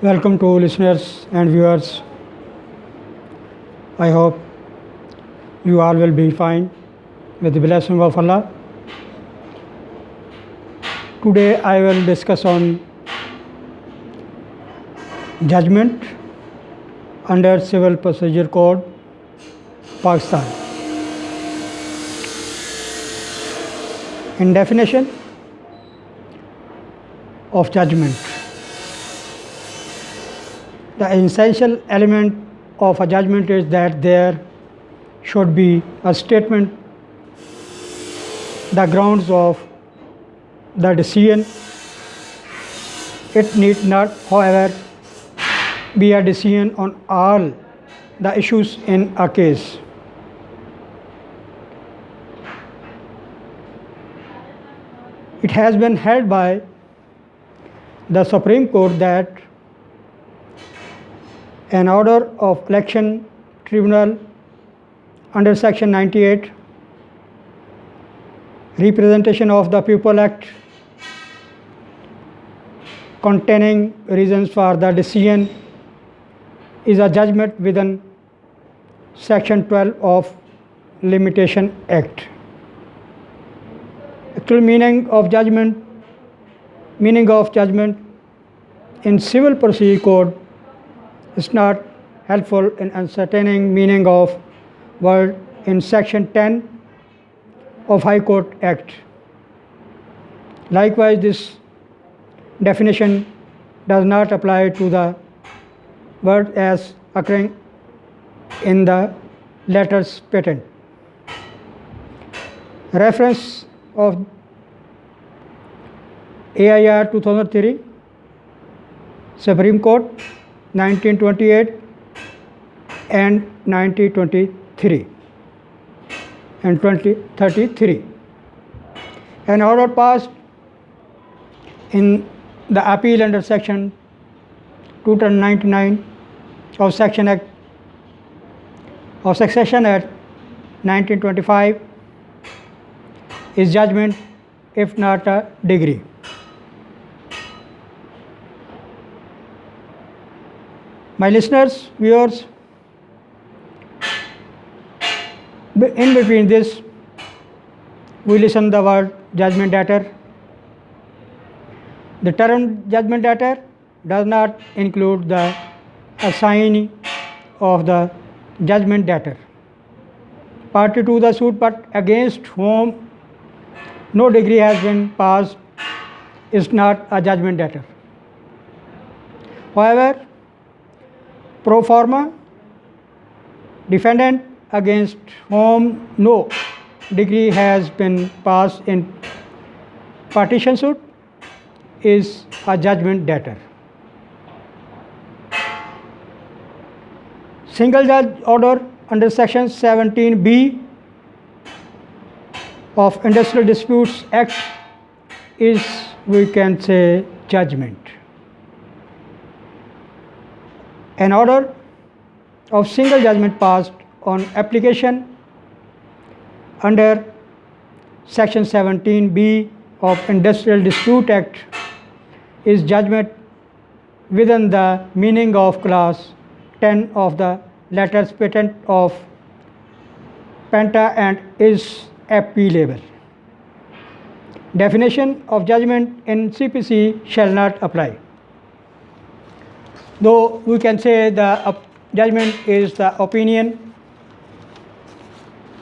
Welcome to listeners and viewers. I hope you all will be fine with the blessing of Allah. Today I will discuss on judgment under Civil Procedure Code, Pakistan. In definition of judgment, the essential element of a judgment is that there should be a statement, the grounds of the decision. It need not, however, be a decision on all the issues in a case. It has been held by the Supreme Court that an order of election tribunal under Section 98, Representation of the People Act, containing reasons for the decision, is a judgment within Section 12 of Limitation Act. Actual meaning of judgment in Civil Procedure Code is not helpful in ascertaining meaning of word in Section 10 of High Court Act. Likewise, this definition does not apply to the word as occurring in the letters patent. Reference of AIR 2003, Supreme Court 1928 and 1923 and 2033. An order passed in the appeal under Section 299 of Succession Act 1925 is judgment if not a degree. My listeners, viewers, in between this, we listen the word judgment debtor. The term judgment debtor does not include the assignee of the judgment debtor, party to the suit, but against whom no degree has been passed is not a judgment debtor. However, pro forma defendant against whom no degree has been passed in partition suit is a judgment debtor. Single judge order under Section 17B of Industrial Disputes Act is, we can say, judgment. An order of single judgment passed on application under Section 17B of Industrial Dispute Act is judgment within the meaning of Clause 10 of the letters patent of Penta and is appealable. Definition of judgment in CPC shall not apply. Though we can say the judgment is the opinion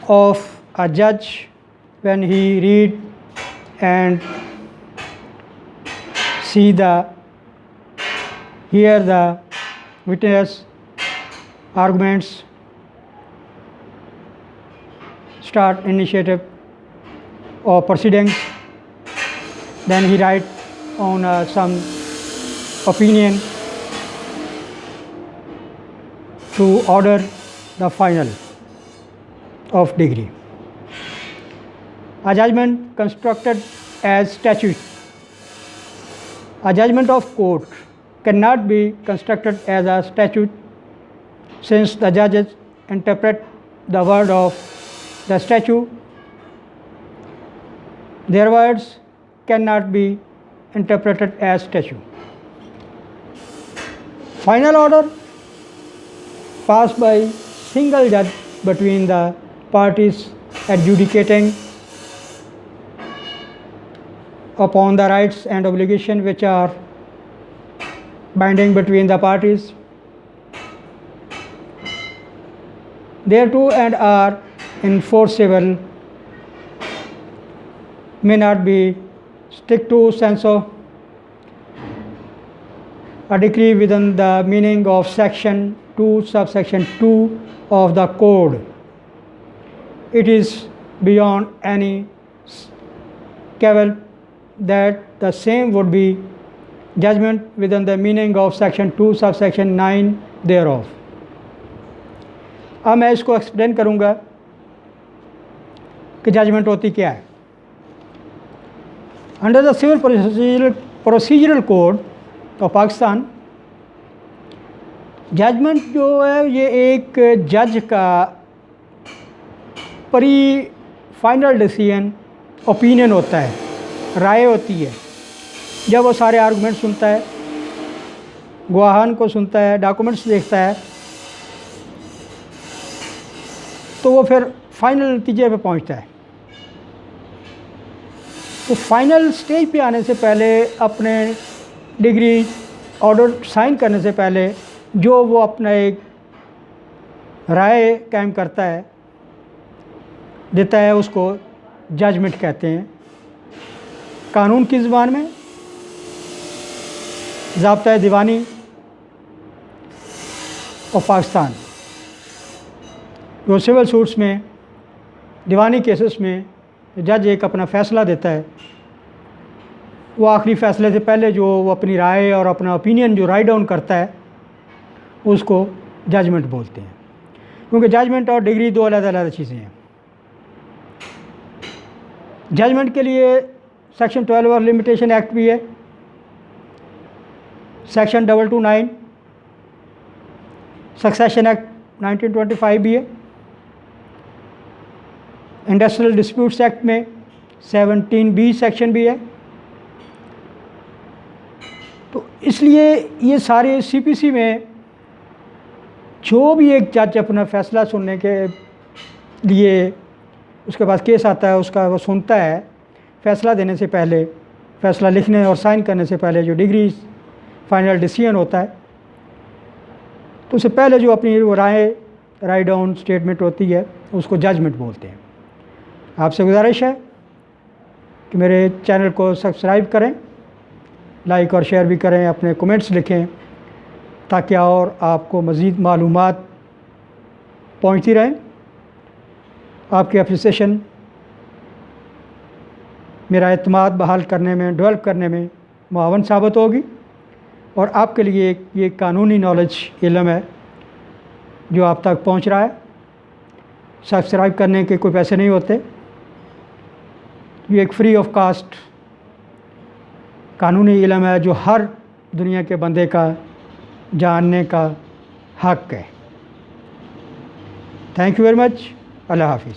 of a judge when he read and hear the witness arguments, start initiative or proceedings, then he write on some opinion to order the final of degree. A judgment constructed as statute. A judgment of court cannot be constructed as a statute, since the judges interpret the word of the statute. Their words cannot be interpreted as statute. Final order passed by single judge between the parties adjudicating upon the rights and obligations which are binding between the parties thereto and are enforceable may not be strict to sense of a decree within the meaning of section 2 subsection 2 of the code. It is beyond any cavil that the same would be judgment within the meaning of section 2 subsection 9 thereof. अब मैं इसको explain करूँगा कि judgement होती क्या है. Under the civil procedural code of Pakistan judgement जो है ये एक जज का प्री फाइनल डिसीजन ओपिनियन होता है, राय होती है. जब वो सारे आर्गूमेंट सुनता है, गवाहान को सुनता है, डॉक्यूमेंट्स देखता है, तो वो फिर फाइनल नतीजे पे पहुंचता है. तो फाइनल स्टेज पे आने से पहले अपने डिग्री ऑर्डर साइन करने से पहले जो वो अपना एक राय कायम करता है, देता है, उसको जजमेंट कहते हैं. कानून की ज़बान में ज़ाब्ता दीवानी ऑफ पाकिस्तान जो सिविल सूट्स में दीवानी केसेस में जज एक अपना फ़ैसला देता है, वो आखिरी फ़ैसले से पहले जो वो अपनी राय और अपना ओपिनियन जो राइट डाउन करता है उसको जजमेंट बोलते हैं. क्योंकि जजमेंट और डिग्री दो अलग-अलग चीज़ें हैं. जजमेंट के लिए सेक्शन 12 और लिमिटेशन एक्ट भी है, सेक्शन 229, सक्सेशन एक्ट 1925 भी है, इंडस्ट्रियल डिस्प्यूट्स एक्ट में 17B सेक्शन भी है. तो इसलिए ये सारे CPC में जो भी एक जज अपना फ़ैसला सुनने के लिए उसके पास केस आता है, उसका वो सुनता है, फ़ैसला देने से पहले, फ़ैसला लिखने और साइन करने से पहले जो डिग्री फाइनल डिसीजन होता है, तो उससे पहले जो अपनी वो राय डाउन स्टेटमेंट होती है उसको जजमेंट बोलते हैं. आपसे गुजारिश है कि मेरे चैनल को सब्सक्राइब करें, लाइक और शेयर भी करें, अपने कमेंट्स लिखें ताकि और आपको मज़ीद मालूमात पहुंचती रहें. आपकी एप्रिसिएशन मेरा एतमाद बहाल करने में, डेवलप करने में मुआवन साबित होगी और आपके लिए ये कानूनी नॉलेज इल्म है जो आप तक पहुंच रहा है. सब्सक्राइब करने के कोई पैसे नहीं होते. ये एक फ्री ऑफ कास्ट कानूनी इल्म है जो हर दुनिया के बंदे का जानने का हक़ है. Thank you very much. अल्लाह हाफिज़.